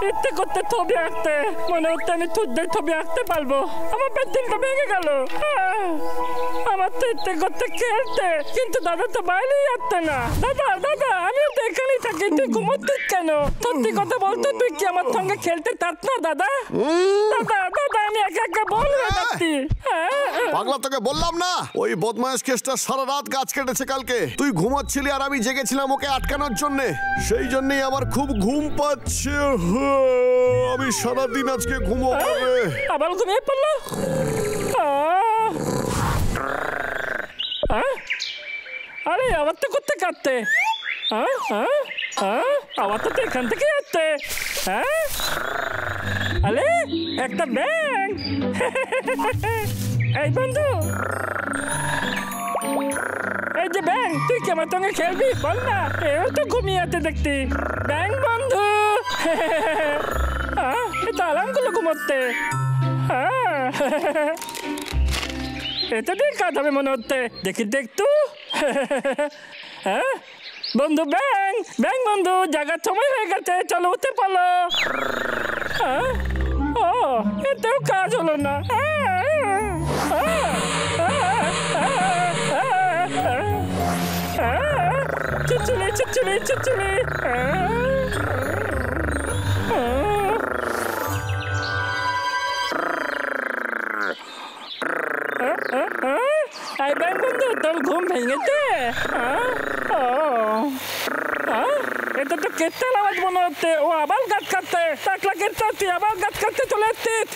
ইচ্ছে করতে ছবি আঁকতে, মনে হচ্ছে আমি সূর্যের ছবি আঁকতে পারবো। আমার পেন্সিলটা ভেঙে গেল। আমার তো ইচ্ছে করতে খেলতে, কিন্তু দাদা তো বাইরেই আসতে না। দাদা দাদা, আমিও তো এখানেই থাকি, তুই ঘুমোচ্ছিস কেন? সত্যি কথা বলতো, তুই কি আমার সঙ্গে খেলতে চাস না দাদা? দাদা দাদা, আমি একা একা বলবো যাচ্ছি। পাগলা, তোকে বললাম না ওই বদমাইশ কেসটা সারা রাত গাছ কেটেছে কালকে। তুই ঘুমাচ্ছিলি আর আমি জেগেছিলাম ওকে আটকানোর জন্য। সেই জন্যই আমার খুব ঘুম পাচ্ছে। আমি সারাদিন আজকে ঘুমোবো। আবার ঘুমিয়ে পড়লো। আরে আবার তো করতে কাটতে, আবার তো এখান থেকে আসতে। আরে একটা ব্যাং। এই বন্ধু, এই যে ব্যাং, তুই কি আমার সঙ্গে খেলবি? বল না। এও তো ঘুমিয়ে আছে দেখতি। ব্যাং বন্ধু, এটা আরামগুলো ঘুমোতে। এটা দিয়ে কাজ হবে মনে হচ্ছে। দেখি দেখতু। বন্ধু ব্যাং, ব্যাং বন্ধু, জাগার সময় হয়ে গেছে, চলো উঠে পালো। ও, এতেও কাজ হলো না। চুচুলি চুচুলি চুচুলি। এই ব্যাং বন্ধু, তোর ঘুম ভেঙেছে? এটা তো কেটটার আওয়াজ মনে হচ্ছে। ও আবার গাছ কাটতে। টাকলা কেটটা, তুই আবার গাছ কাটতে চলে এসছিস।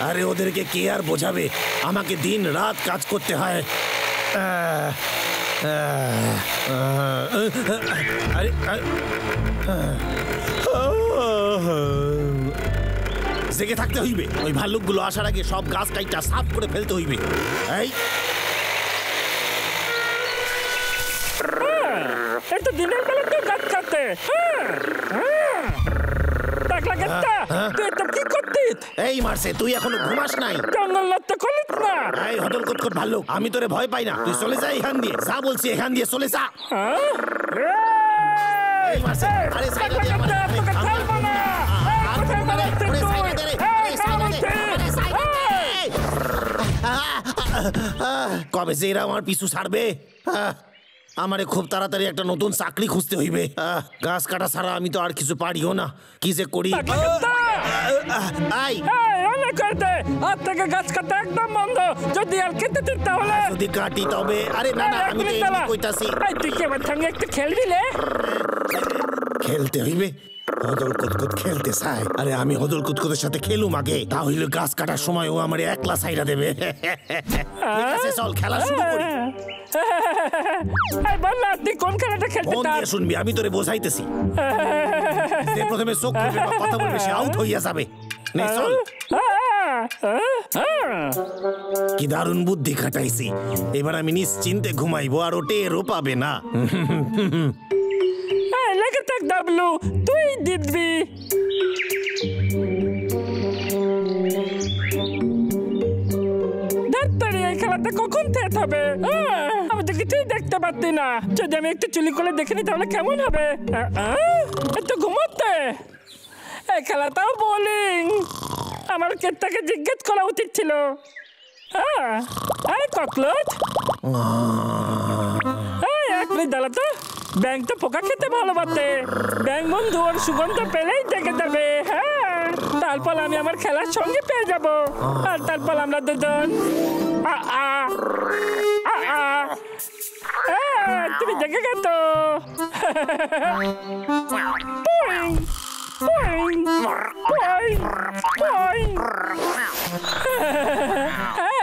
আরে ওদেরকে কে আর বোঝাবে, আমাকে দিন রাত কাজ করতে হয়। জেগে থাকতে হইবে। ওই ভাল্লুকগুলো আসার আগে সব গাছ কাইটা সাফ করে ফেলতে হইবে। এই এটা দিনের বেলা তো গাছ কাটতে। টাকলা কেটটা, তুই এটা কি করতিস? এই মারছে, তুই এখনো ঘুমাস নাই? জঙ্গল নষ্ট করিস না। এই হদল কটকট ভাল্লুক, আমি তোরে ভয় পাই না। তুই চলে যা এখান দিয়ে। যা বলছি এখান দিয়ে চলে যা। এই মারছে, আরে সাইডে দে আমারে। কবে যে এরা আমার পিছু ছাড়বে? আমারে খুব তাড়াতাড়ি একটা নতুন চাকরি খুঁজতে হইবে। গাছ কাটা ছাড়া আমি তো আর কিছু পারিও না। কি যে করি। গাছ কাটা একদম বন্ধ। যদি আর কেটে দিত তাহলে। যদি কাটি তবে। আরে না না, আমি তো এমনি কইতাছি। তুই কি আমার সঙ্গে একটু খেলবি রে? খেলতে হইবে? হদল কুতকুত খেলতে চাই। আরে আমি হদল কুতকুতের সাথে খেলুম আগে, তাহলে গাছ কাটার সময় ও আমার একলা সাইরা দেবে। ঠিক আছে, চল খেলা শুরু করি। বল না, তুই কোন খেলাটা খেলতে চাস? শুনবি, আমি তোরে বোঝাইতেছি। যে প্রথমে চোখ খুলবে বা কথা বলবে সে আউট হইয়া যাবে। নে চল। কি দারুণ বুদ্ধি খাটাইছি। এবার আমি নিশ্চিন্তে ঘুমাইবো আর ও টেরও পাবে না। লেগে থাক ডাবলু, তুই জিতবি। ডাক্তারি, এই খেলাটা কখন শেষ হবে? আমি তো কিছুই দেখতে পাচ্ছি না। যদি আমি একটু চুলি করে দেখিনি তাহলে কেমন হবে? একটু ঘুমোতে। এই খেলাটাও বোলিং। আমার কেটটাকে জিজ্ঞেস করা উচিত ছিল। ককলোচ, এক মিনিট দাঁড়া তো। ব্যাং তো পোকা খেতে ভালোবাসে। ব্যাং বন্ধু ওর সুগন্ধ পেলেই জেগে যাবে। তারপর আমি আমার খেলার সঙ্গে পেয়ে যাব। আর তারপর আমরা দুজন। তুমি জেগে গেছো।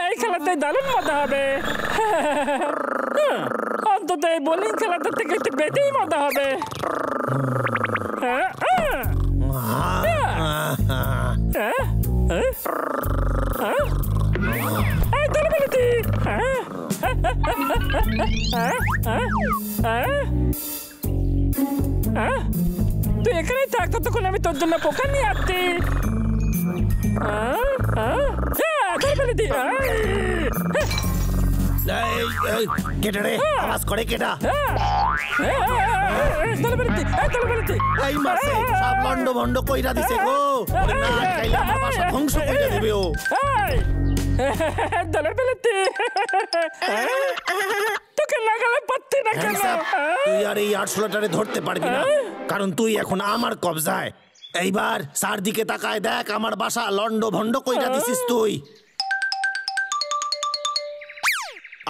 এই খেলাতে দারুণ মজা হবে। অন্তত এই বোলিং খেলাটা থেকে একটু বেশি মজা হবে। তুই এখানে থাক, ততক্ষণ আমি তোর জন্য পোকা নিয়ে আসছি। এই কেটে রে আওয়াজ করে কেটা এই মাসে সব লন্ড ভন্ড কইরা দিছে গো ওরে না আটকাইলে আমার বাসা ধ্বংস কইরা দিবে ও তোকে লাগালে পারতি না কেন? তুই আর এই 8ষোলোটারে ধরতে পারবি না কারণ তুই এখন আমার কবজায়। এইবার চারদিকে তাকায় দেখ আমার বাসা লন্ড ভন্ড কইরা দিছিস তুই।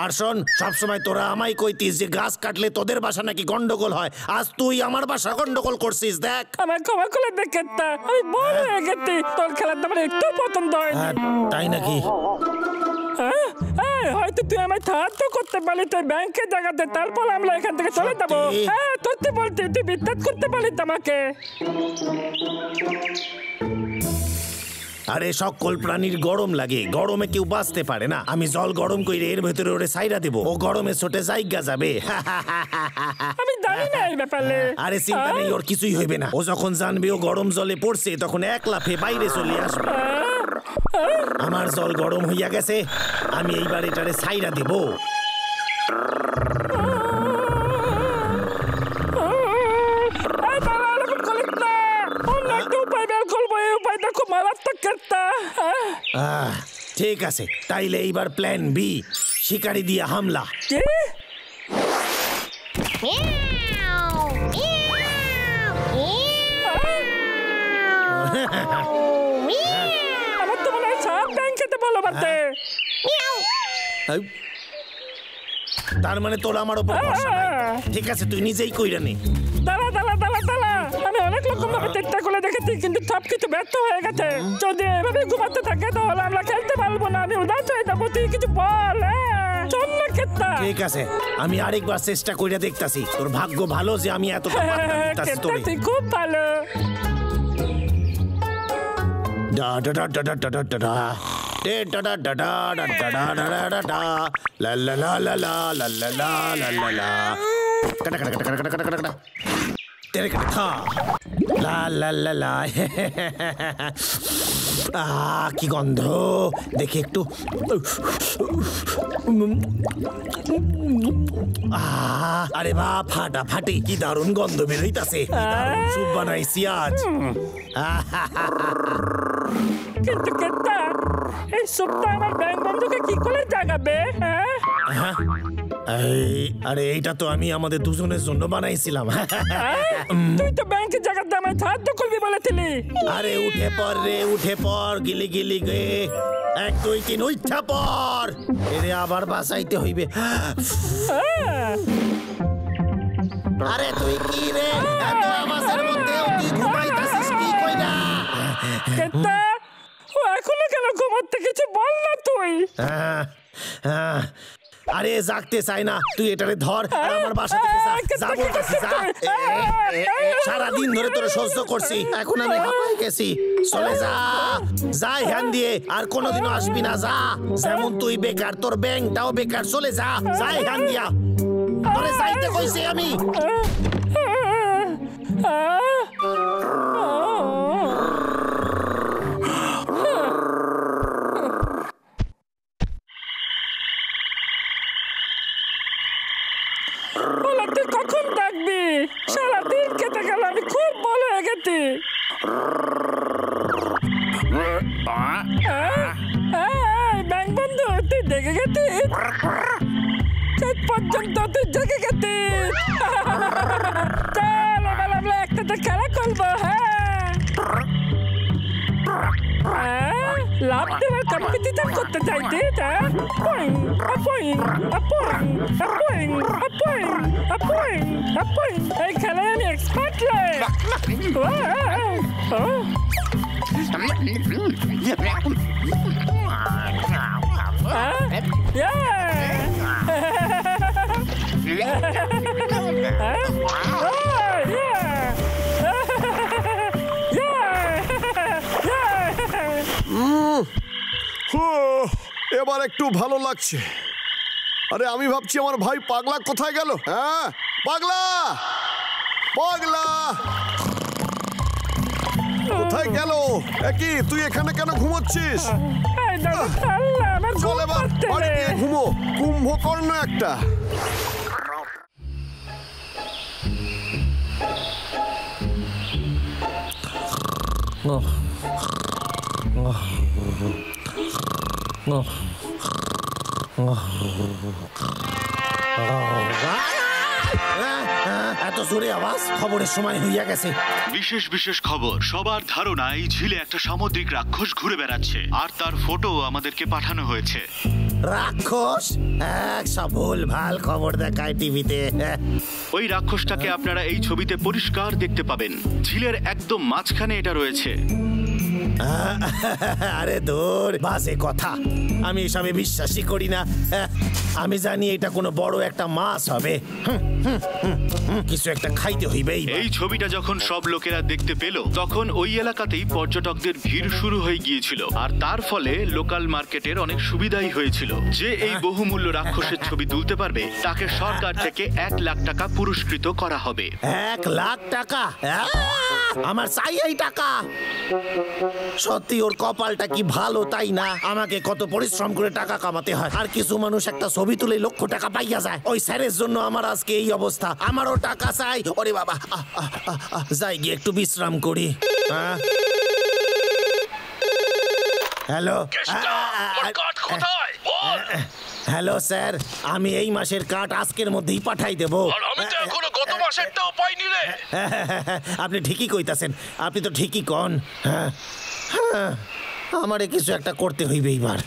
আর শোন সবসময় তোরা আমায় কইতিস যে গাছ কাটলে তোদের বাসা নাকি গন্ডগোল হয়, আজ তুই আমার বাসা গন্ডগোল করছিস। দেখ আমার ক্ষমা করে দেখে আমি বড় হয়ে গেছি, তোর খেলার আমার একটু পছন্দ হয়। তাই নাকি? হয়তো তুই আমায় সাহায্য করতে পারলি তুই ব্যাংকে জায়গাতে, তারপর আমরা এখান থেকে চলে যাবো। হ্যাঁ সত্যি বলছি, তুই বিশ্বাস করতে পারলি আমাকে। আরে সকল প্রাণীর গরম লাগে, গরমে কেউ বাঁচতে পারে না। আমি জল গরম কইরে এর ভেতরে ওরে সাইরা দেব, ও গরমে ছোটে জায়গা যাবে। আমি জানি না এই ব্যাপারে। আরে চিন্তা নেই, ওর কিছুই হইবে না। ও যখন জানবে ও গরম জলে পড়ছে তখন এক লাফে বাইরে চলে আসবে। আমার জল গরম হইয়া গেছে, আমি এইবার এটারে সাইরা দেব। ঠিক আছে, তাইলে এইবার প্ল্যান বি, শিকারি দিয়ে হামলা। আমার তো মনে হয় সাপ ব্যাংক খেতে ভালো বাড়তে। তার মানে তোর আমার উপর ভরসা নাই। ঠিক আছে, তুই নিজেই কইরা নে। দাঁড়া দাঁড়া দাঁড়া দাঁড়া, আমি অনেক রকম ভাবে চেষ্টা করে দেখেছি কিন্তু সবকিছু ব্যর্থ হয়ে গেছে। যদি এভাবে ঘুমাতে থাকে তাহলে আমরা খেলতে পারবো না, আমি উদাস হয়ে যাবো। তুই কিছু বল। চল না খেতা। ঠিক আছে, আমি আরেকবার চেষ্টা কইরা দেখতাছি। তোর ভাগ্য ভালো যে আমি এতটা পাত্তা দিতাছি তোরে। তুই খুব ভালো। ডা ডা ডা ডা ডা ডা ডা ডা ডে ডা ডা ডা ডা ডা ডা ডা ডা ডা ডা লা লা লা লা লা লা লা লা লা লা লা কাটা কাটা কাটা কাটা কাটা কাটা কাটা তেরে কাটা লা লা লা লা। কি গন্ধ দেখি একটু। আরে বা ফাটাফাটি, কি দারুণ গন্ধ বেরোইতাছে। সুপ বানাইছি আজ। কিন্তু কেতা, এই সুপটা আমার ব্যাংক বন্ধুকে কি করে জাগাবে? আরে এইটা তো আমি আমাদের দুজনের জন্য বানাইছিলাম। তুই তো ব্যাংকে জাগাতে আমায় সাহায্য করবি বলেছিলি। আরে উঠে পর রে, উঠে পর, গিলি গিলি গে। 1 2 3 উঠা পর। এরে আবার বাঁচাইতে হইবে। আরে তুই কি রে, এত আওয়াজের মধ্যে তুই ঘুমাইতাছিস কি কইরা? কেতা, ও এখনো কেন ঘুমাতে? কিছু বল না তুই। আরে জাগতে চাই না, তুই এটারে ধর আর আমার বাসা থেকে যা বলতেছি যা। সারাদিন ধরে তোরে সহ্য করছি, এখন আমি হাঁপাই গেছি। চলে যা, যা এখান দিয়ে, আর কোনোদিনও আসবি না। যা, যেমন তুই বেকার তোর ব্যাংকটাও বেকার। চলে যা, যা এখান দিয়া। তোরে যাইতে কইছি আমি। তুই কখন ডাকবি? সারাদিন কেটে গেল, আমি খুব বড় হয়ে গেছি। ব্যাংক বন্ধু, তুই দেখে গেছিস? শেষ পর্যন্ত তুই জেগে গেছিস। চল এবার আমরা একসাথে খেলা করবো। লাভ দেওয়ার কম্পিটিশন করতে চাইছিস? এই খেলায় আমি এক্সপার্ট রে। এবার একটু ভালো লাগছে। আরে আমি ভাবছি আমার ভাই পাগলা কোথায় গেল? হ্যাঁ পাগলা, পাগলা কোথায় গেল? কি তুই এখানে কেন ঘুমোচ্ছিস? দাদা ছাড়লা, আমার চল ঘুম এবার পাচ্ছে বাড়ি রে। গিয়ে ঘুমো, কুম্ভকর্ণ একটা। এত জোরে আওয়াজ, খবরের সময় হইয়া গেছে। বিশেষ বিশেষ খবর। সবার ধারণা এই ঝিলে একটা সামুদ্রিক রাক্ষস ঘুরে বেড়াচ্ছে, আর তার ফটো আমাদেরকে পাঠানো হয়েছে। রাক্ষস? সব ভুল ভাল খবর দেখায় টিভিতে। ওই রাক্ষসটাকে আপনারা এই ছবিতে পরিষ্কার দেখতে পাবেন। ঝিলের একদম মাঝখানে এটা রয়েছে। আরে দূর, বাজে কথা, আমি এসবে বিশ্বাসই করি না। আমি জানি এটা কোনো বড় একটা মাছ হবে। কিছু একটা খাইতে হইবেই। এই ছবিটা যখন সব লোকেরা দেখতে পেল, তখন ওই এলাকাতেই পর্যটকদের ভিড় শুরু হয়ে গিয়েছিল, আর তার ফলে লোকাল মার্কেটের অনেক সুবিধাই হয়েছিল। যে এই বহুমূল্য রাক্ষসের ছবি তুলতে পারবে, তাকে সরকার থেকে 1 লাখ টাকা পুরস্কৃত করা হবে। 1 লাখ টাকা? আমার চাই এই টাকা। সত্যি ওর কপালটা কি ভালো, তাই না? আমাকে কত পরিশ্রম করে টাকা কামাতে হয়, আর কিছু মানুষ একটা ছবি তুলে লক্ষ টাকা পাইয়া যায়। ওই স্যারের জন্য আমার আজকে এই অবস্থা। আমারও টাকা চাই। ওরে বাবা, যাই গিয়ে একটু বিশ্রাম করি। হ্যালো হ্যালো স্যার, আমি এই মাসের কাট আজকের মধ্যেই পাঠাই দেব। আপনি ঠিকই কইতাছেন, আপনি তো ঠিকই কন। আমারে কিছু একটা করতে হইবে এইবার।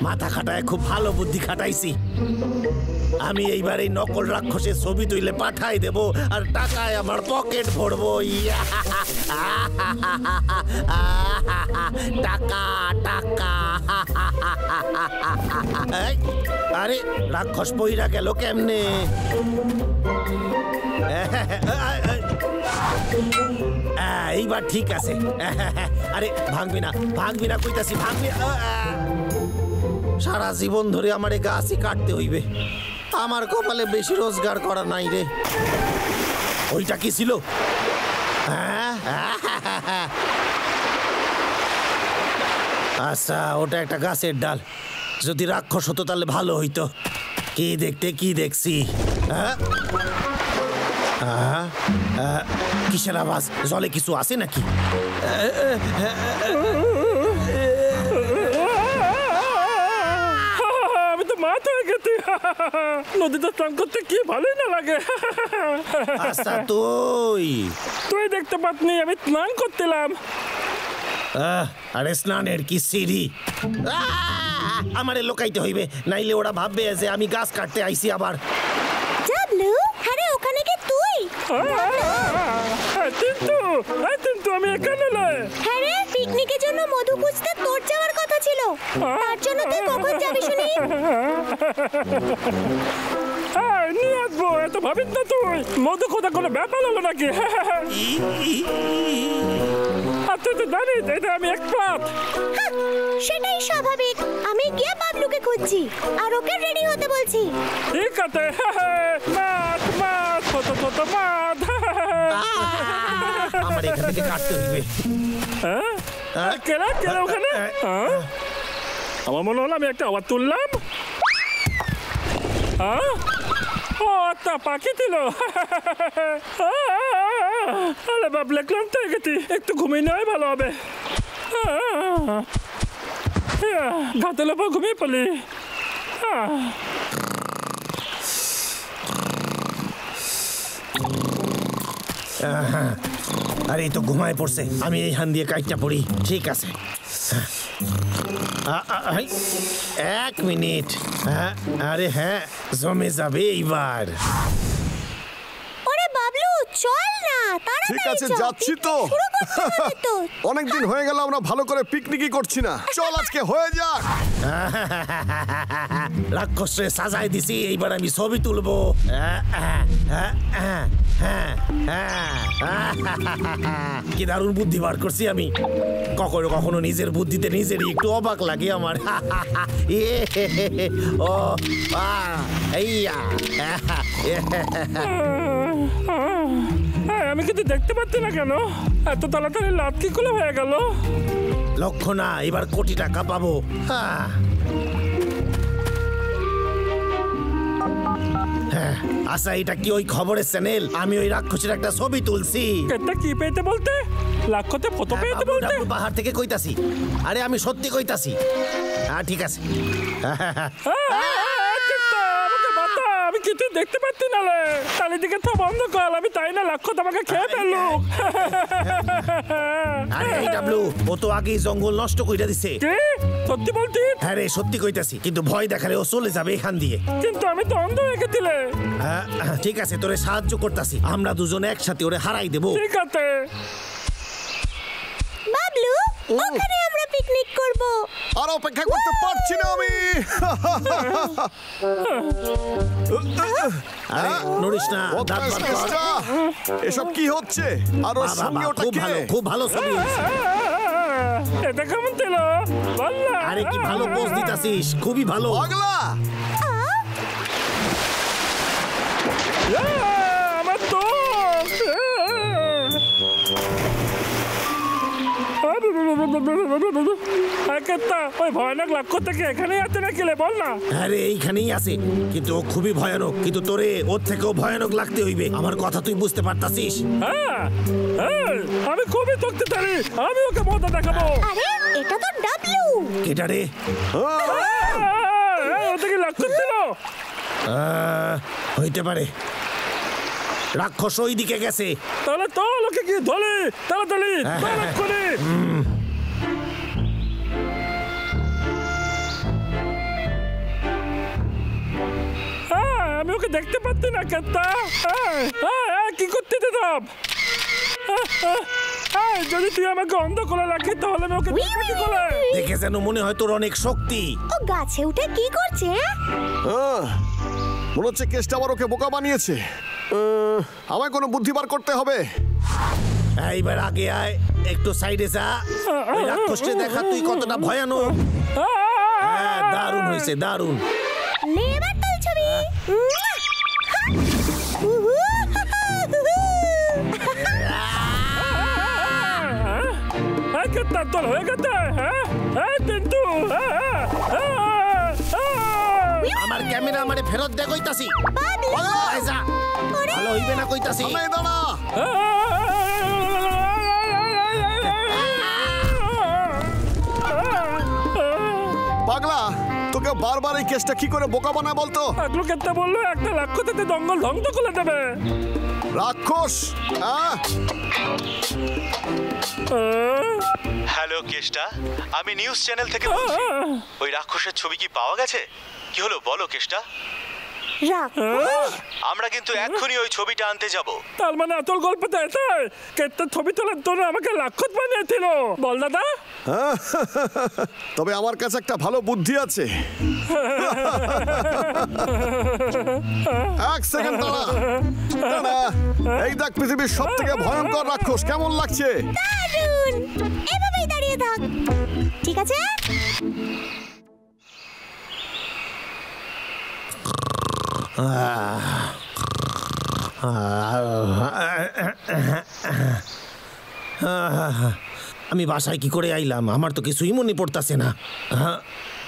মাথা খাটায় খুব ভালো বুদ্ধি খাটাইছি। আমি এইবার এই নকল রাক্ষসের ছবি তুলে পাঠাই দেব, আর টাকায় আমার পকেট ভরবো। টাকা টাকা। আরে রাক্ষস পইরা গেল কেমনে? এইবার ঠিক আছে। আরে ভাঙবি না, ভাঙবি না কইতাছি, ভাঙবি। সারা জীবন ধরে আমার এই গাছই কাটতে হইবে। আমার কপালে বেশি রোজগার করা নাই রে। ওইটা কি ছিল? আচ্ছা, ওটা একটা গাছের ডাল। যদি রাক্ষস হতো তাহলে ভালো হইতো। কি দেখতে কি দেখছি? কিসের আওয়াজ? জলে কিছু আছে নাকি? আমি তো মাছ হয়ে গেছি। নদীতে স্নান করতে কি ভালোই না লাগে। আচ্ছা, তুই দেখতে পাতনি আমি স্নান করতেলাম। আরে স্নানের কি সিঁড়ি? আমারে লোকাইতে হইবে, নাইলে ওরা ভাববে যে আমি গাছ কাটতে আইছি আবার। জাবলু, আরে ওখানে কি তুই? কিন্তু আমি এখানে নয়। হ্যাঁ রে, পিকনিকের জন্য মধু খুঁজতে তোর যাওয়ার কথা ছিল। তার জন্য তুই কখন যাবি শুনি? নিয়ে আসবো, এত ভাবিস না তুই। মধু খোঁজা কোনো ব্যাপার হলো নাকি? আর তুই তো জানিস এটা আমি এক্সপার্ট। সেটাই স্বাভাবিক। আমি গিয়ে বাবলুকে খুঁজছি আর ওকে রেডি হতে বলছি। ঠিক আছে। মাছ মাছ, ছোট ছোট মাছ। আমার এখান থেকে কাটতে হইবে। কেনা কেনা ওখানে? আমার মনে হলো আমি একটা আওয়াজ তুললাম। ও আচ্ছা, পাখি ছিল। আরে বাবলে, ক্লান্ত হয়ে গেছি, একটু ঘুমিয়ে নেওয়াই ভালো হবে। ঘাতের ওপর ঘুমিয়ে পড়লি। আরে তো ঘুমায় পড়ছে, আমি এই হান দিয়ে কাইটটা পড়ি। ঠিক আছে, 1 মিনিট। আরে হ্যাঁ, জমে যাবে এইবার। ওরে বাবলু, চল না। ঠিক আছে, যাচ্ছি তো। অনেকদিন হয়ে গেল আমরা ভালো করে পিকনিকই করছি না। চল আজকে হয়ে যাক। রাক্ষসে সাজাই দিছি, এইবার আমি ছবি তুলবো। কি দারুণ বুদ্ধি বার করছি আমি। কখনো কখনো নিজের বুদ্ধিতে নিজেরই একটু অবাক লাগে আমার। ও এইয়া আমি কিন্তু দেখতে পাচ্ছি না কেন, এত তাড়াতাড়ি লাভ কি করে হয়ে গেল? লক্ষ্য না, এবার কোটি টাকা পাবো। আচ্ছা, এটা কি ওই খবরের চ্যানেল? আমি ওই রাক্ষসের একটা ছবি তুলছি। এটা কি পেতে বলতে? লাক্ষতে ফটো পেতে বলতে? পাহাড় থেকে কইতাছি। আরে আমি সত্যি কইতাছি। হ্যাঁ ঠিক আছে। আমাকে বাতা, আমি কিছু দেখতে পাচ্ছি না রে। চারিদিকে তো বন্ধ কর, আমি তাই না লাক্ষত আমাকে খেয়ে ফেললো। আরে এই ডাবলু, ও তো আগেই জঙ্গল নষ্ট কইরা দিছে। কি সত্যি বলছিস? হ্যাঁ রে, সত্যি কইতাছি, কিন্তু ভয় দেখালে ও চলে যাবে এখান দিয়ে। কিন্তু আমি তো অন্ধ হয়ে গেছিলে। ঠিক আছে, তোরে সাহায্য করতাছি, আমরা দুজনে একসাথে ওরে হারাই দেবো। ঠিক আছে বাবলু, ওখানে আমরা পিকনিক করব। আর অপেক্ষা করতে পারছি না আমি। আরে নড়িস না, দাঁত বার কর। এসব কি হচ্ছে? আর ওর সঙ্গে ওটা খুব কে? ভালো, খুব ভালো ছবি হয়েছে। এটা কেমন ছিল বল না? আরে কি ভালো পোজ দিতাছিস, খুবই ভালো। পাগলা, আমার তো ওই ভয়ানক লক্ষ্য থেকে এখানেই আছে না কিলে বল না? আরে এইখানেই আছে, কিন্তু ও খুবই ভয়ানক। কিন্তু তোরে ওর থেকেও ভয়ানক লাগতে হইবে, আমার কথা তুই বুঝতে পারতাছিস? আমি খুবই শক্তিশালী, আমি ওকে মজা দেখাবো। আরে এটা তো ডাবলু। কেটা রে? ওটা কি লক্ষ্য ছিল? হইতে পারে, রাক্ষস ওই দিকে গেছে। তাহলে তো লোকে কি ধরে তাড়াতাড়ি করে। আমি ওকে দেখতে পাচ্ছি না কেতা। কি করতে দিতাম? যদি তুই আমাকে অন্ধ করে রাখিস তাহলে আমি ওকে দেখবো কি করে? দেখে যেন মনে হয় তোর অনেক শক্তি। ও গাছে উঠে কি করছে? মনে হচ্ছে কেসটা আবার ওকে বোকা বানিয়েছে। আমায় কোনো বুদ্ধি বার করতে হবে। এইবার আগে আয়, একটু সাইডে যা। ওই রাক্ষসকে দেখা তুই কতটা ভয়ানক। হ্যাঁ, দারুণ হয়েছে, দারুণ। নে এবার তোর ছবি। কেতা তোর হয়ে গেছে? কিন্তু আমার ক্যামেরা আমারে ফেরত দে কইতাছি। আয় যা, ভালো হইবে না কইতাছি। দাঁড়া, পাগলা, তোকে বারবার এই কেসটা কি করে বোকা বানায় বলতো? আগলো কেতা বললো একটা রাক্ষসতে জঙ্গল ধ্বংস করে দেবে। রাক্ষস? হ্যালো কেষ্টা, আমি নিউজ চ্যানেল থেকে বলছি। ওই রাক্ষসের ছবি কি পাওয়া গেছে? কি হলো বলো কেষ্টা। আমরা কিন্তু এক্ষুনি ওই ছবিটা আনতে যাব। তার মানে এত গল্পটা এটাই? কেতা ছবি তোলার জন্য আমাকে রাক্ষস বানিয়েছিল বল দাদা? তবে আমার কাছে একটা ভালো বুদ্ধি আছে। এক সেকেন্ড দাঁড়া। এই দেখ পৃথিবীর সব থেকে ভয়ঙ্কর রাক্ষস, কেমন লাগছে? দারুণ, এভাবেই দাঁড়িয়ে থাক, ঠিক আছে? আমি বাসায় কি করে আইলাম? আমার তো কিছুই মনে পড়তাছে না।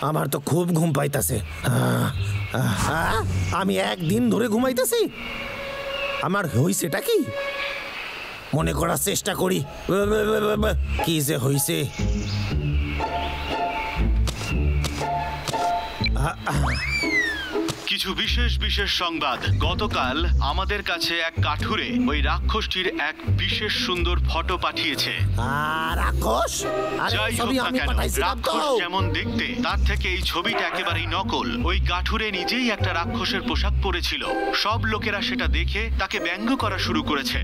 আমার তো খুব ঘুম পাইতাছে। আমি একদিন ধরে ঘুমাইতেছি। আমার হইছেটা কি? মনে করার চেষ্টা করি কি যে হইছে। কিছু বিশেষ বিশেষ সংবাদ। গতকাল আমাদের কাছে এক কাঠুরে ওই রাক্ষসটির এক বিশেষ সুন্দর ফটো পাঠিয়েছে। রাক্ষস? যাই হোক না কেন, রাক্ষস যেমন দেখতে তার থেকে এই ছবিটা একেবারেই নকল। ওই কাঠুরে নিজেই একটা রাক্ষসের পোশাক পরেছিল। সব লোকেরা সেটা দেখে তাকে ব্যঙ্গ করা শুরু করেছে।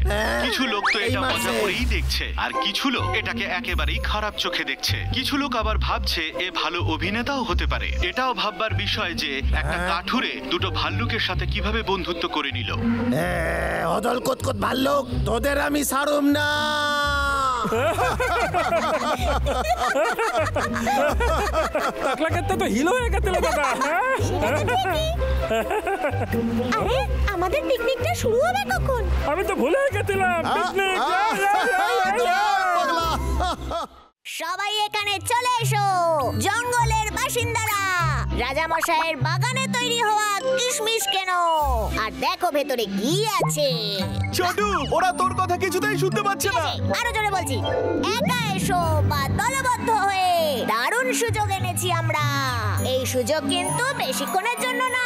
কিছু লোক তো এটা মজা করেই দেখছে, আর কিছু লোক এটাকে একেবারেই খারাপ চোখে দেখছে। কিছু লোক আবার ভাবছে এ ভালো অভিনেতাও হতে পারে। এটাও ভাববার বিষয় যে একটা কাঠুরে দুটো ভাল্লুকের সাথে কিভাবে বন্ধুত্ব করে নিল। অদল কতকত ভাল্লুক, তোদের আমি ছাড়ুম না। টাকলা ক্ষেত্রে তো হিলো হয়ে গেছিল দাদা। আরে আমাদের পিকনিকটা শুরু হবে কখন? আমি তো ভুলে গেছিলাম পিকনিক। পাগলা সবাই এখানে চলে এসো, জঙ্গলের বাসিন্দারা। রাজা মশাইয়ের বাগানে তৈরি হওয়া কিশমিশ কেন, আর দেখো ভেতরে কি আছে। ছোটু, ওরা তোর কথা কিছুতেই শুনতে পাচ্ছে না। আরো জোরে বলছি, একা এসো বা দলবদ্ধ হয়ে। দারুণ সুযোগ এনেছি আমরা। এই সুযোগ কিন্তু বেশিক্ষণের জন্য না।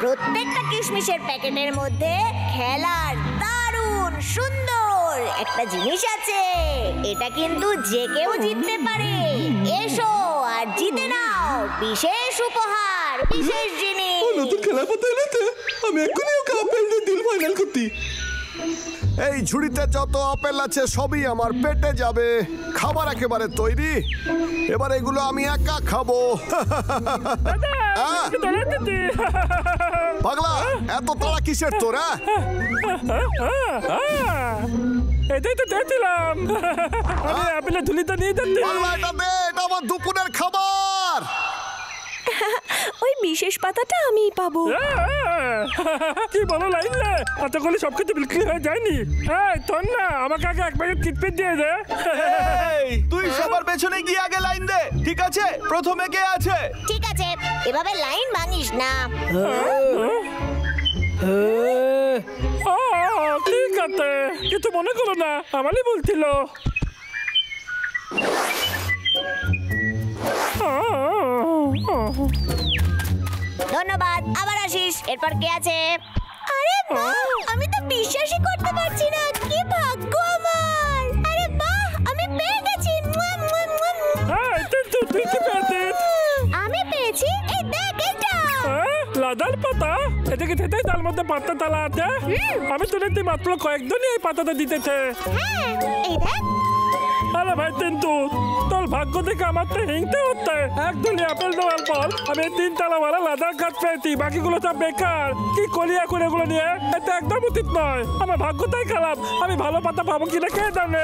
প্রত্যেকটা কিশমিশের প্যাকেটের মধ্যে খেলার দারুণ সুন্দর একটা জিনিস আছে। এটা কিন্তু যে কেউ জিততে পারে। এসো আর জিতে নাও বিশেষ উপহার, বিশেষ জিনিস। নতুন খেলা পথে এলাতে আমি এক্ষুনি ওকে আপেল দিয়ে দিল ফাইনাল করতে। এই ঝুড়িতে যত আপেল আছে সবই আমার পেটে যাবে। খাবার একেবারে তৈরি। এবার এগুলো আমি একা খাবো। পাগলা, এত তাড়া কিসের তোর? এটাই তো চেয়েছিলাম। আমি আপেলের ঝুলিটা নিয়ে যাচ্ছি। পাগলা, এটা দে, এটা আমার দুপুরের খাবার। ওই বিশেষ পাতাটা আমিই পাবো। কি বলো লাইনলে, এতগুলি সবকিছু বিক্রি হয়ে যায়নি। এই তোর না, আমাকে আগে এক প্যাকেট কিটপিট দিয়ে দে। এই, তুই সবার পেছনে গিয়ে আগে লাইন দে, ঠিক আছে? প্রথমে কে আছে? ঠিক আছে, এভাবে লাইন ভাঙিস না। ঠিক আছে, কিছু মনে করো না, আমারই বলছিল। ধন্যবাদ, আবার আসিস। এরপর কে আছে? আরে বাহ, আমি তো বিশ্বাসই করতে পারছি না। কি ভাগ্য আমার! আরে বাহ, আমি পেয়ে গেছি। তুই কি পেয়েছিস? আমি পেয়েছি, এই দেখ এটা। লাদাল পাতা? এটাকে থেতেই তার মধ্যে পাতা তালা আছে। আমি শুনেছি মাত্র কয়েকজনই এই পাতাটা দিতেছে। হ্যাঁ, এই দেখ। আরে ভাই কিন্তু তোর ভাগ্য দেখে আমার তো হিংতে হচ্ছে। একদমই আপেল দেওয়ার পর আমি 3 তালা মারা লাদার গাছ পেয়েছি, বাকিগুলো সব বেকার। কি করি এখন এগুলো নিয়ে? এটা একদম উচিত নয়। আমার ভাগ্যটাই খারাপ। আমি ভালো পাতা পাবো কিনা কে জানে।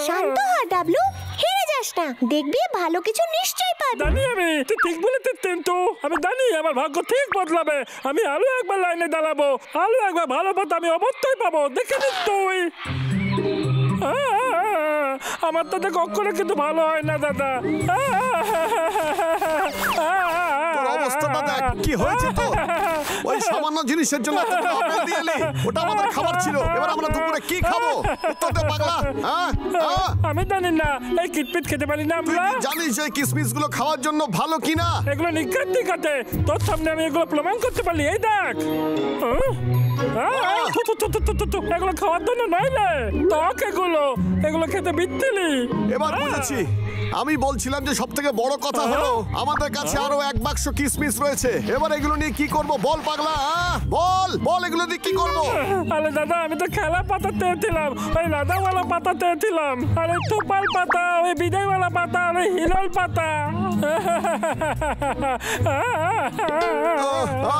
শান্ত হ ডাবলু, হেরে যাস না। দেখবি ভালো কিছু নিশ্চয়ই পাবি। জানি আমি, তুই ঠিক বলেছিস কিন্তু আমি জানি আমার ভাগ্য ঠিক বদলাবে। আমি আরো একবার লাইনে দাঁড়াবো, আরো একবার ভালো পাতা আমি অবশ্যই পাবো। দেখে নিস তুই। আমার তাতে কখনো কিন্তু ভালো হয় না দাদা। তোর অবস্থাটা দেখ, কি হয়েছে তো? ওই সামান্য জিনিসের জন্য এতগুলো আপেল দিয়ে এলি। ওটা আমাদের খাবার ছিল। এবার আমরা দুপুরে কি খাবো? উত্তর দে পাগলা। আমি জানি না, এই কিটপিট খেতে পারি না তুই আমরা। কি জানিস এই কিসমিস গুলো খাওয়ার জন্য ভালো কিনা? এগুলো নিকাট ঠিক আছে, তোর সামনে আমি এগুলো প্রমাণ করতে পারি। এই দেখ, এগুলো খাওয়ার জন্য নয় রে, টক এগুলো। এগুলো খেতে বিচ্ছিলি। এবার বুঝেছি। আমি বলছিলাম যে সব থেকে বড় কথা হলো আমাদের কাছে আরো 1 বাক্স কিসমিস রয়েছে। এবার এগুলো নিয়ে কি করব বল পাগলা? বল বল, এগুলো দিয়ে কি করব? আরে দাদা, আমি তো খেলা পাতা চেয়েছিলাম, ওই লাদাওয়ালা পাতা চেয়েছিলাম, আর ওই তোপাল পাতা, ওই বিজয়ওয়ালা পাতা, আর ওই হিরল পাতা।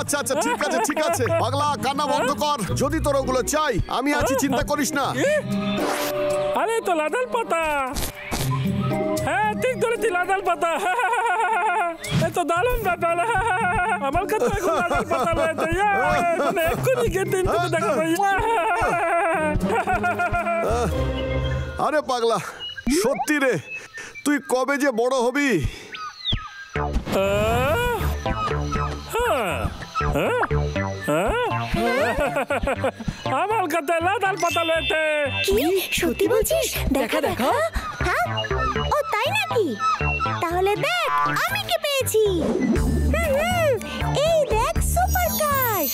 আচ্ছা আচ্ছা, ঠিক আছে ঠিক আছে পাগলা, কান্না বন্ধ কর। যদি তোর ওগুলো চাই আমি আছি, চিন্তা করিস না। আরে তো লাদাল পাতা। হ্যাঁ ঠিক ধরেছি, লাদাল পাতা। এ তো দারুণ ব্যাপার। আমার কাছে এখন লাদাল পাতা রয়েছে। এক্ষুনি গিয়ে 3 থেকে দেখাবো। আরে পাগলা, সত্যি রে, তুই কবে যে বড় হবি? আমার কাছে লাদাল পাতা রয়েছে। কি সত্যি বলছিস? দেখা দেখা। হ্যাঁ, ও তাই নাকি? তাহলে দেখ আমি কি পেয়েছি। এই দেখ সুপার কার্ড।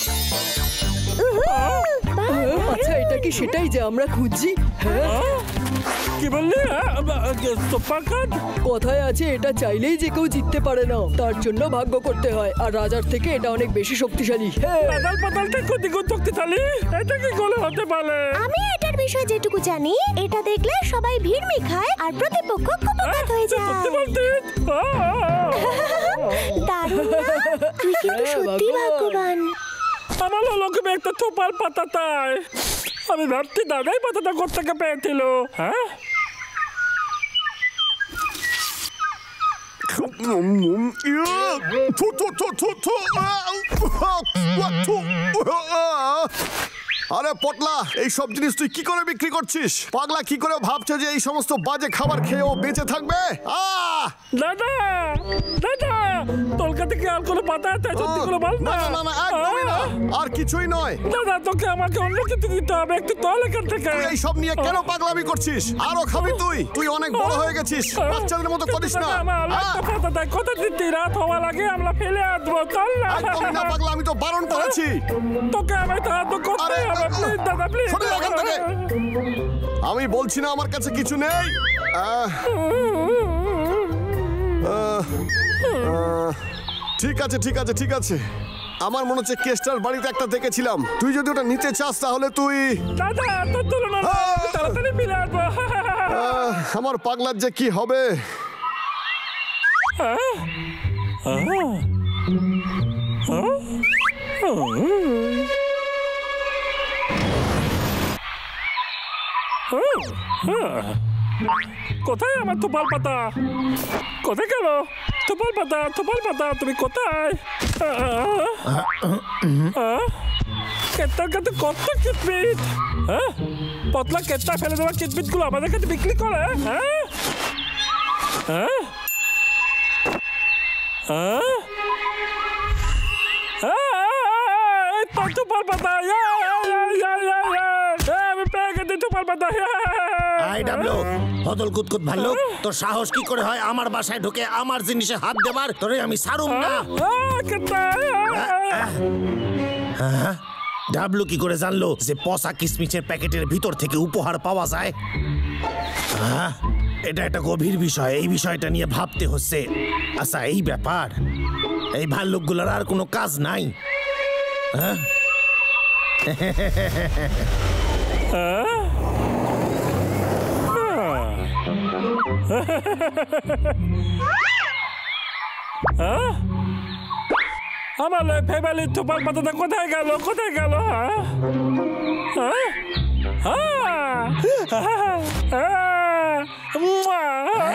আচ্ছা, এটা কি সেটাই যে আমরা খুঁজছি? হ্যাঁ, কি বললি? Super card? কথায় আছে এটা চাইলেই যে কেউ জিততে পারে না, তার জন্য ভাগ্য করতে হয়। আর রাজার থেকে এটা অনেক বেশি শক্তিশালী। লাদাল পাতালটা কত শক্তিশালী? এটা কি করে হতে পারে? আমি এটার বিষয়ে যেটুকু জানি, এটা দেখলে সবাই ভিড়মি খায় আর প্রতিপক্ষ কুপকাত হয়ে যায়। সত্যি বলছিস? দারুণ না? তুই কিন্তু সত্যি ভাগ্যবান। আমার লোকে একটা থোপার পাতা তাই। আমি ভাবছি দাদাই পাতাটা কোথেকে পেয়েছিল। হ্যাঁ, থু থু থু থু থু। আরে পটলা, এই সব জিনিস তুই কি করে বিক্রি করছিস? পাগলা কি করে ভাবছে যে এই সমস্ত বাজে খাবার খেয়ে ও বেঁচে থাকবে? দাদা দাদা, তোর কাছে কি আর কোনো পাতা আছে? সত্যি করে বল না না। না না, একদমই না, আর কিছুই নয়। দাদা, তোকে আমাকে অন্য কিছু দিতে হবে, একটু তোল এখান থেকে। তুই এই সব নিয়ে কেন পাগলামি করছিস? আরো খাবি তুই? তুই অনেক বড় হয়ে গেছিস, বাচ্চাদের মতো করিস না। পাতা দেয়, কত দিতে রাত হওয়া লাগে, আমরা ফেলে আসবো। চল না। একদমই না পাগলা, আমি তো বারণ করেছি। তোকে আমি সাহায্য করতে হবে, প্লিজ দাদা, প্লিজ। সরে যা এখান থেকে। আমি বলছি না আমার কাছে কিছু নেই। ঠিক আছে ঠিক আছে ঠিক আছে, আমার মনে হচ্ছে কেস্টার বাড়িতে একটা দেখেছিলাম। তুই যদি ওটা নিতে চাস তাহলে তুই। দাদা, তোর তুলনা না, তাড়াতাড়ি ফিরে আসবো। আমার পাগলার যে কি হবে। কোথায় আমার তোপাল পাতা? কোথায় গেল তোপাল পাতা? তোপাল পাতা, তুমি কোথায়? কেতার কাছে কত কিটপিট, পতলা কেতা ফেলে দেওয়া কিটপিট গুলো আমাদের কাছে বিক্রি করে। তোপাল পাতা, আমি পেয়ে গেছি তোপাল পাতা। আই ডাবলু, হদল কুতকুত ভাল্লুক, তোর সাহস কি করে হয় আমার বাসায় ঢুকে আমার জিনিসে হাত দেবার? তোরে আমি সারুম না। ডাবলু কি করে জানলো যে পচা কিসমিসের প্যাকেটের ভিতর থেকে উপহার পাওয়া যায়? এটা একটা গভীর বিষয়, এই বিষয়টা নিয়ে ভাবতে হচ্ছে। আচ্ছা, এই ব্যাপার, এই ভাল্লুকগুলোর আর কোনো কাজ নাই? আমার ফেভারিট তোপাল পাতাটা কোথায় গেল? কোথায় গেল?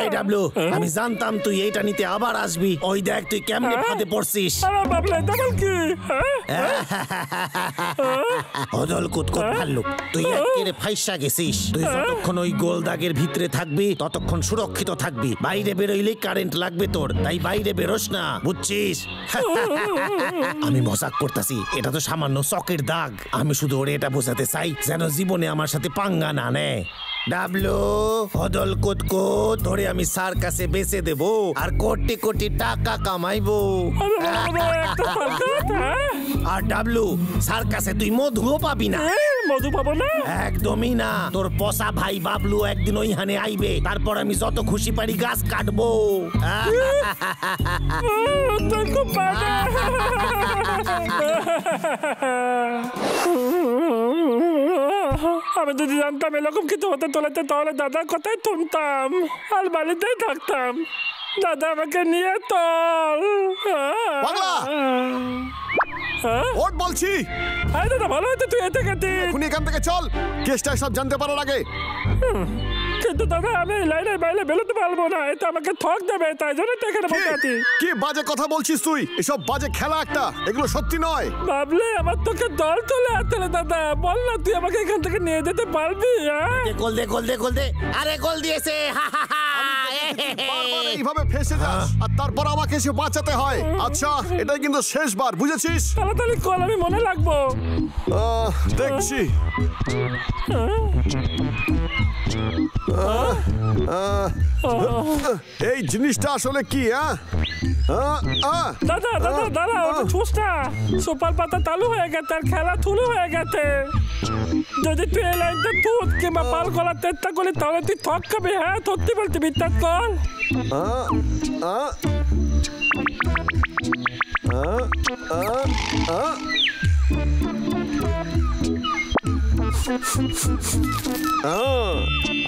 এই ডাবলু, আমি জানতাম তুই এইটা নিতে আবার আসবি। ওই দেখ তুই কেমনে ফাঁদে পড়ছিস। হদল কুতকুত ভাল্লুক, তুই একেবারে ফাইসা গেছিস। তুই যতক্ষণ ওই গোল দাগের ভিতরে থাকবি ততক্ষণ সুরক্ষিত থাকবি। বাইরে বেরোইলে কারেন্ট লাগবে তোর, তাই বাইরে বেরোস না, বুঝছিস? আমি মজাক করতেছি, এটা তো সামান্য চকের দাগ। আমি শুধু ওরে এটা বোঝাতে চাই যেন জীবনে আমার সাথে পাঙ্গা না নেয়। ডাবলু, হদল কুতকুত ধরে আমি স্যার কাছে বেচে দেবো আর কোটি কোটি টাকা কামাইবো। আর ডাবলু, স্যার কাছে তুই মধুও পাবি না। মধু পাবো না? একদমই না। তোর পচা ভাই বাবলু একদিন ওইখানে আইবে, তারপর আমি যত খুশি পারি গাছ কাটবো। আমি যদি জানতাম এরকম কিছু হতে চলেছে তাহলে দাদার কথাই শুনতাম আর বাড়িতেই থাকতাম। দাদা, আমাকে নিয়ে চল। ওঠ বলছি। আরে দাদা, ভালো হতো তুই এতে গেতি। এখন এখান থেকে চল, কেসটা সব জানতে পারার আগে। কিন্তু দাদা, আমি লাইনের বাইরে বেরোতে পারবো না, এটা আমাকে ঠক দেবে, তাই জন্য তো এখানে বসে আছি। কি বাজে কথা বলছিস তুই? এসব বাজে খেলা একটা, এগুলো সত্যি নয়। ভাবলে আমার তোকে দল চলে আসছে না। দাদা, বল না তুই আমাকে এখান থেকে নিয়ে যেতে পারবি? গোল দে, গোল দে, গোল দে। আরে গোল দিয়েছে। বারবার এইভাবে ফেসে যাস আর তারপর আমাকে এসে বাঁচাতে হয়। আচ্ছা, এটাই কিন্তু শেষবার, বুঝেছিস? তাড়াতাড়ি কল, আমি মনে রাখবো। দেখছি। এই জিনিসটা আসলে কি? দাদা দাদা দাদা, ওটা ছুঁচটা সুপার পাতা চালু হয়ে গেছে আর খেলা শুরু হয়ে গেছে। যদি তুই এই লাইনটা তুত কিংবা পাল করার চেষ্টা করি তাহলে তুই ঠক খাবি। হ্যাঁ, সত্যি বলছি, বিশ্বাস কর।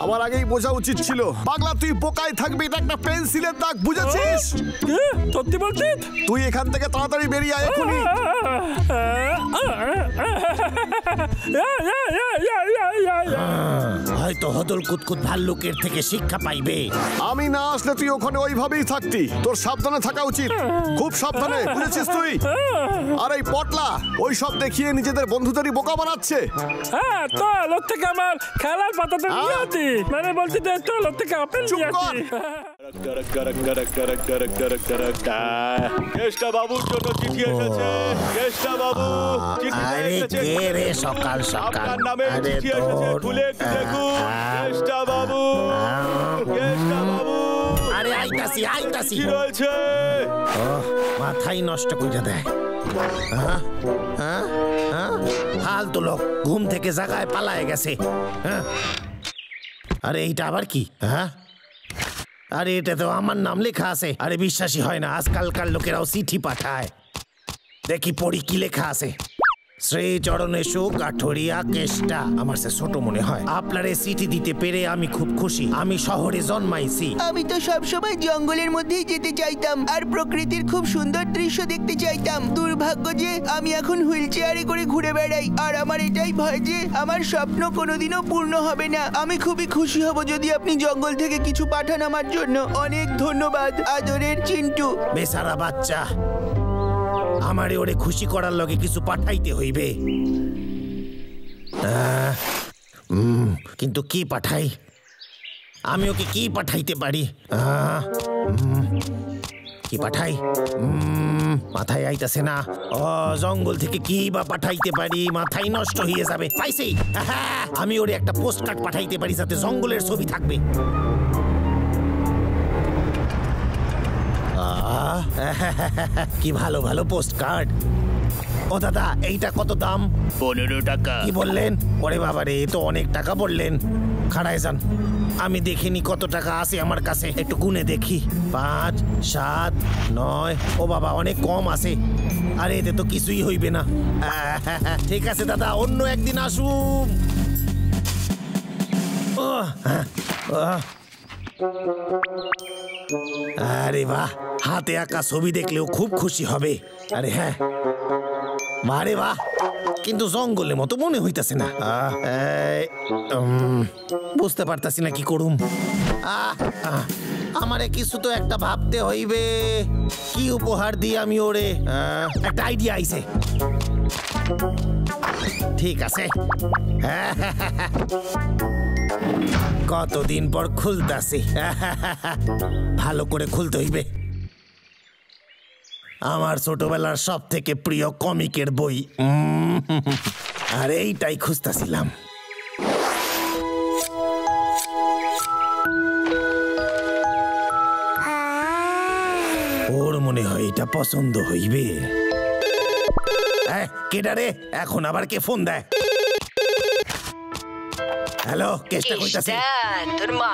আমার আগেই বোঝা উচিত ছিল। পাগলা তুই বোকায় থাকবি, এটা একটা পেন্সিলের দাগ, বুঝেছিস? সত্যি বলছিস? তুই এখান থেকে তাড়াতাড়ি বেরিয়ে আয় এখনই। হয়তো হদল কুতকুত ভাল্লুকের থেকে শিক্ষা পাইবে। আমি না আসলে তুই ওখানে ওইভাবেই থাকতি। তোর সাবধানে থাকা উচিত, খুব সাবধানে, বুঝেছিস তুই? আর এই পটলা ওই সব দেখিয়ে নিজেদের বন্ধুদেরই বোকা বানাচ্ছে। হ্যাঁ, তো লোক থেকে আমার খেলার পাতাটা নিয়ে আছি, মানে বলছি যে তো লোক থেকে আপেল নিয়ে আছি। কেষ্টা বাবুর জন্য চিঠি এসেছে। কেষ্টা বাবু, চিঠিটা আরে এসেছে। কে রে সকাল সকাল? আপনার নামে আরে চিঠি এসেছে, খুলে একটু দেখুন। কেষ্টা বাবু, কেষ্টা বাবু, আরে আইতাছি আইতাছি। চিঠি রয়েছে। মাথাই নষ্ট করে দেয়। ফালতু লোক, ঘুম থেকে জায়গায় পালায় গেছে। আরে এইটা আবার কি? আরে এটা তো আমার নাম লেখা আছে। আরে বিশ্বাসই হয় না, আজকালকার লোকেরাও চিঠি পাঠায়। দেখি পড়ি কি লেখা আছে। শ্রী চরণেশু কাঠুরিয়া কেষ্টা। আমার সে ছোট মনে হয়। আপনার এই চিঠি দিতে পেরে আমি খুব খুশি। আমি শহরে জন্মাইছি। আমি তো সবসময় জঙ্গলের মধ্যেই যেতে চাইতাম আর প্রকৃতির খুব সুন্দর দৃশ্য দেখতে চাইতাম। দুর্ভাগ্য যে আমি এখন হুইল চেয়ারে করে ঘুরে বেড়াই, আর আমার এটাই ভয় যে আমার স্বপ্ন কোনোদিনও পূর্ণ হবে না। আমি খুবই খুশি হব যদি আপনি জঙ্গল থেকে কিছু পাঠান আমার জন্য। অনেক ধন্যবাদ, আদরের চিন্টু। বেচারা বাচ্চা, আমারে ওরে খুশি করার লগে কিছু পাঠাইতে হইবে। কিন্তু কি পাঠাই? আমি ওকে কি পাঠাইতে পারি? কি পাঠাই? মাথায় আইতাছে না। ও জঙ্গল থেকে কি বা পাঠাইতে পারি? মাথায় নষ্ট হয়ে যাবে। পাইছি, আমি ওরে একটা পোস্ট কার্ড পাঠাইতে পারি যাতে জঙ্গলের ছবি থাকবে। কি ভালো ভালো পোস্ট কার্ড। ও দাদা, এইটা কত দাম? 15 টাকা। কি বললেন? ওরে বাবা রে, তো অনেক টাকা বললেন। খাড়ায় যান, আমি দেখিনি কত টাকা আছে আমার কাছে। একটু গুনে দেখি। 5, 7, 9। ও বাবা, অনেক কম আছে। আরে এতে তো কিছুই হইবে না। ঠিক আছে দাদা, অন্য একদিন আসুন। আরে বাহ, হাতে আঁকা ছবি দেখলেও খুব খুশি হবে। আরে হ্যাঁ, বারে বাহ, কিন্তু জঙ্গলের মতো মনে হইতাছে না। বুঝতে পারতাছি না কি করুম। আমারে কিছু তো একটা ভাবতে হইবে। কি উপহার দিই আমি ওরে? একটা আইডিয়া আইছে। ঠিক আছে, কতদিন পর খুলতাছি। ভালো করে খুলতে হইবে। আমার ছোটবেলার সব থেকে প্রিয় কমিকের বই। আর এইটাই খুঁজতেছিলাম। ওর মনে হয় এটা পছন্দ হইবে। কেডা রে? এখন আবার কে ফোন দেয়? হ্যালো, কেষ্টা কইতাছে। তোর মা।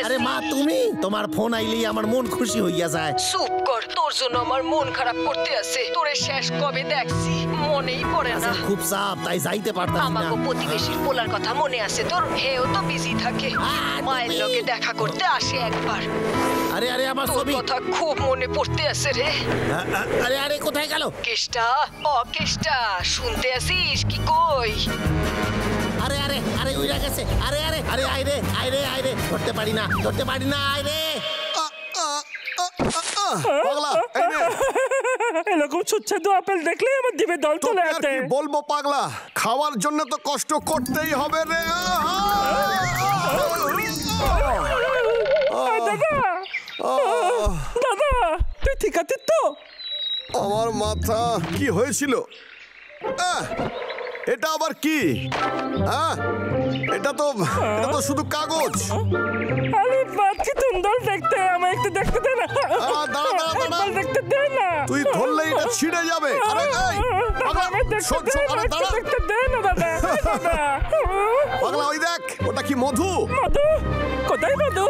আরে মা, তুমি? তোমার ফোন আইলেই আমার মন খুশি হইয়া যায়। চুপ কর, তোর জন্য আমার মন খারাপ করতে আছে। তোরে শেষ কবে দেখছি মনেই পড়ে না। খুব চাপ, তাই যাইতে পারতাম না। আমাকে প্রতিবেশীর পোলার কথা মনে আছে তোর? হেও তো বিজি থাকে, মায়ের লগে দেখা করতে আসে একবার। আরে আরে, আমার ছবি কথা খুব মনে পড়তে আছে রে। আরে আরে, কোথায় গেল কেষ্টা? ও কেষ্টা, শুনতে আসিস কি কই? আরে আরে আরে, উইরা গেছে। আরে আরে আরে, আইরে আইরে আইরে, ধরতে পারি না, ধরতে পারি না, আইরে। পাগলা, এই নে। এরকম সুচ্ছাদু আপেল দেখলে আমার দিবে দল চলে তোকে আর আসে। কি বলবো পাগলা, খাওয়ার জন্য তো কষ্ট করতেই হবে রে। দাদা, দাদা, তুই ঠিক আছিস তো? আমার মাথা কি হয়েছিল? এটা আবার কি? এটা তো শুধু কাগজ। আরে বাদ, কি সুন্দর দেখতে। আমায় একটু দেখতে দে না। দাঁড়া, দেখতে দে না। তুই ধরলে এটা ছিঁড়ে যাবে। আরে এই পাগলা, শোন, আরে দাঁড়া। দেখতে দে না দাদা। পাগলা, ওই দেখ, ওটা কি মধু? মধু? কোথায় মধু?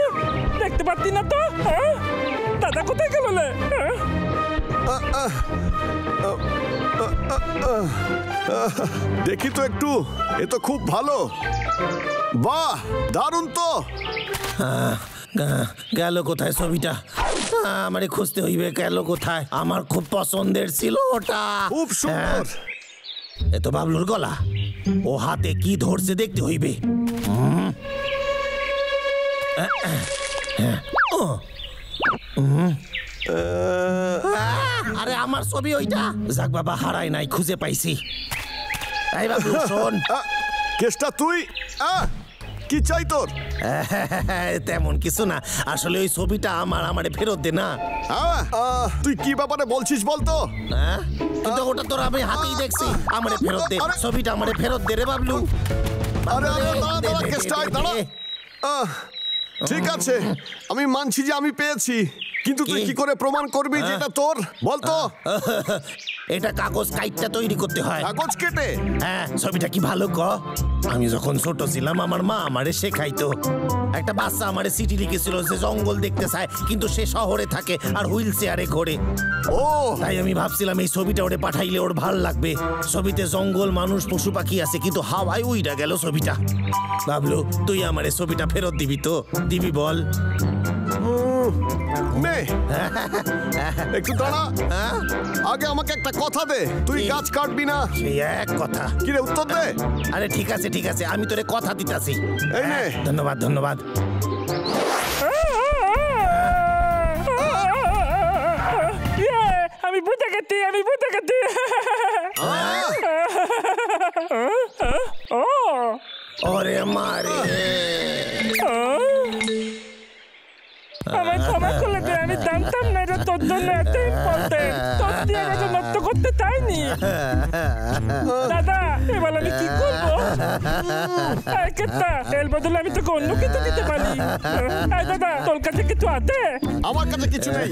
দেখতে পাচ্ছি না তো। দাদা কোথায় গেল? দেখি তো একটু, এ তো খুব ভালো। বাহ, দারুণ তো। গেল কোথায় ছবিটা? আমারে খুঁজতে হইবে, গেল কোথায়? আমার খুব পছন্দের ছিল ওটা। খুব সুন্দর। এ তো বাবলুর গলা। ও হাতে কি ধরছে দেখতে হইবে। আরে আমার ছবি ওইটা। যাক বাবা, হারাই নাই, খুঁজে পাইছি। এই বাবলু শোন। কেসটা তুই কি চাই তোর? তেমন কিছু না, আসলে ওই ছবিটা আমারে ফেরত দে না। তুই কি ব্যাপারে বলছিস বলতো? কিন্তু ওটা তোর আমি হাতেই দেখছি। আমারে ফেরত দে ছবিটা, আমারে ফেরত দে রে বাবলু। আরে দাঁড়া, কেসটা দাঁড়া। ঠিক আছে, আমি মানছি যে আমি পেয়েছি, কিন্তু তুই কি করে প্রমাণ করবি যে এটা তোর? বলতো। এটা কাগজ কাইটটা তৈরি করতে হয়। কাগজ কেটে? হ্যাঁ। ছবিটা কি ভালো ক? আমি যখন ছোট ছিলাম আমার মা আমারে শেখাইতো। একটা বাচ্চা আমারে চিঠি লিখেছিল যে জঙ্গল দেখতে চায়, কিন্তু সে শহরে থাকে আর হুইল চেয়ারে ঘোরে। ও, তাই আমি ভাবছিলাম এই ছবিটা ওরে পাঠাইলে ওর ভাল লাগবে। ছবিতে জঙ্গল, মানুষ, পশু পাখি আছে, কিন্তু হাওয়ায় উইড়া গেল ছবিটা। বাবলু, তুই আমারে ছবিটা ফেরত দিবি তো? দিবি বল। নে, একটু দাঁড়া। আগে আমাকে একটা কথা দে, তুই গাছ কাটবি না। সেই এক কথা। কি রে, উত্তর দে। আরে ঠিক আছে ঠিক আছে, আমি তোরে কথা দিতাছি। এই নে। ধন্যবাদ ধন্যবাদ। আমি বুঝে গেছি, আমি বুঝে গেছি। ওরে মারে, আমার ক্ষমা করে দে, আমি জানতাম না এটা তোর জন্য এত ইম্পর্টেন্ট। তোর দিয়ে এটা নষ্ট করতে চাইনি। দাদা, এবার আমি কি করবো? এর বদলে আমি তোকে অন্য কিছু দিতে পারি। দাদা, তোর কাছে কিছু আছে? আমার কাছে কিছু নেই।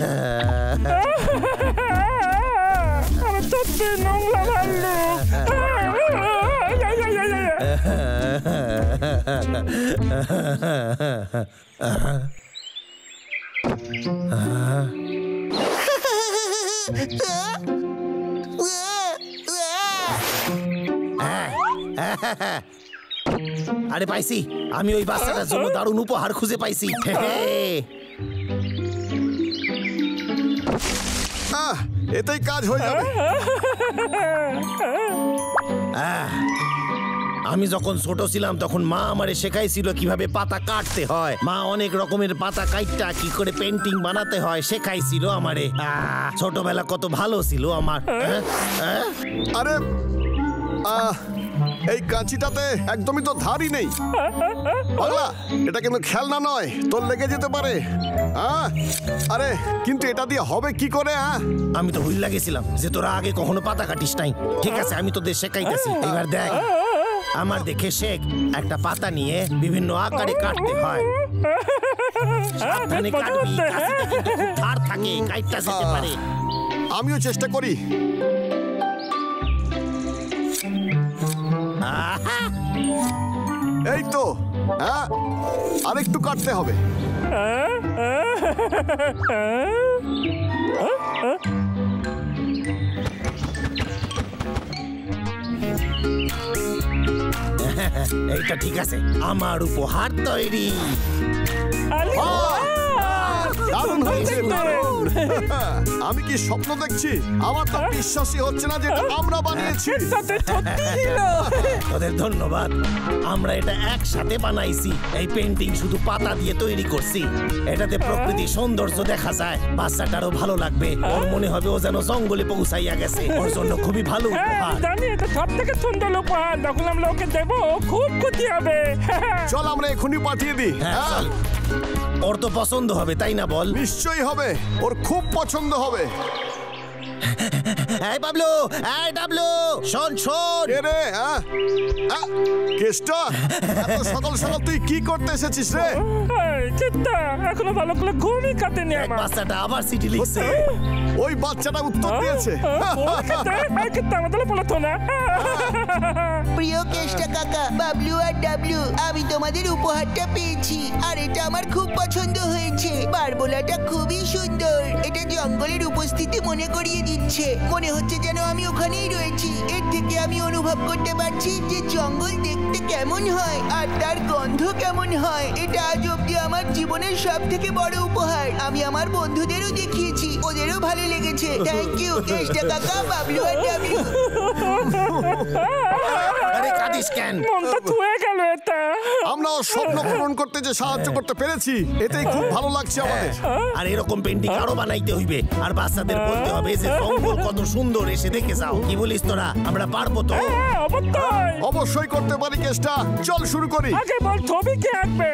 আমি সত্যি নোংরা ভাল্লুক। আরে পাইছি, আমি ওই বাচ্চাটার জন্য দারুণ উপহার খুঁজে পাইছি। এতেই কাজ হয়ে যাবে। আমি যখন ছোট ছিলাম তখন মা আমারে শেখাইছিল কিভাবে পাতা কাটতে হয়। মা অনেক রকমের পাতা কাটটা কি করে পেন্টিং বানাতে হয় শেখাইছিল আমারে। ছোটবেলা কত ভালো ছিল আমার। আরে এই কাঁচিটাতে একদমই তো ধারই নেই। পাগলা, এটা কিন্তু খেলনা নয়, তোর লেগে যেতে পারে। আরে কিন্তু এটা দিয়ে হবে কি করে? আমি তো ভুল লাগেছিলাম যে তোরা আগে কখনো পাতা কাটিস নাই। ঠিক আছে, আমি তোদের শেখাইতেছি। এবার দেখ, আমার দেখে শেখ। একটা পাতা নিয়ে বিভিন্ন আকারে কাটতে হয়। সাবধানে কাটবি, কাঁচিটা কিন্তু খুব ধার থাকে, কাটটা যেতে পারে। আমিও চেষ্টা করি। এই তো, আরেকটু কাটতে হবে। এইটা ঠিক আছে, আমার উপহার তৈরি। দারুণ হয়েছে, দারুণ। আমি কি স্বপ্ন দেখছি? আমার তো বিশ্বাসই হচ্ছে না যে এটা আমরা বানিয়েছি। তোদের ধন্যবাদ। আমরা এটা একসাথে বানাইছি। এই পেন্টিং শুধু পাতা দিয়ে তৈরি করছি। এটাতে প্রকৃতির সৌন্দর্য দেখা যায়। বাচ্চাটারও ভালো লাগবে। ওর মনে হবে ও যেন জঙ্গলে পৌঁছাইয়া গেছে। ওর জন্য খুবই ভালো উপহার। জানি, এটা সব থেকে সুন্দর উপহার। যখন আমরা ওকে দেবো খুব খুশি হবে। চল আমরা এখনই পাঠিয়ে দিই। ওর তো পছন্দ হবে, তাই না বল? নিশ্চয়ই হবে, ওর খুব পছন্দ হবে। এই বাবলু, এই ডাবলু, শোন শোন। রে কেষ্টা, এত সকাল সকাল তুই কি করতে এসেছিস রে? চিত্তা, এখনো ভালো করে ঘুমই কাটেনি আমার। বাচ্চাটা আবার চিঠি লিখছে। ওই বাচ্চাটা উত্তর দিয়েছে। আমাদের বলতো না। প্রিয় কেষ্টা কাকা, বাবলু আর ডাবলু, আমি তোমাদের উপহারটা পেয়েছি আর এটা আমার খুব পছন্দ হয়েছে। বারবোলাটা খুবই সুন্দর। এটা জঙ্গলের উপস্থিতি মনে করিয়ে দিচ্ছে। মনে হচ্ছে যেন আমি ওখানেই রয়েছি। এর থেকে আমি অনুভব করতে পারছি যে জঙ্গল দেখতে কেমন হয় আর তার গন্ধ কেমন হয়। এটা আজ অব্দি আমার জীবনের সব থেকে বড় উপহার। আমি আমার বন্ধুদেরও দেখিয়েছি, ওদেরও ভালো লেগেছে। থ্যাংক ইউ কেষ্টা কাকা, বাবলু আর ডাবলু। আরে কাঁদিস কেন? মনটা ছুঁয়ে গেল এটা। আমরা ওর স্বপ্ন পূরণ করতে যে সাহায্য করতে পেরেছি এটাই খুব ভালো লাগছে আমাদের। আর এরকম পেন্টিং আরো বানাইতে হইবে, আর বাচ্চাদের বলতে হবে যে জঙ্গল কত সুন্দর, এসে দেখে যাও। কি বলিস তোরা? আমরা পারবো তো? অবশ্যই অবশ্যই করতে পারি কেষ্টা। চল শুরু করি। আগে বল ছবি কে আঁকবে?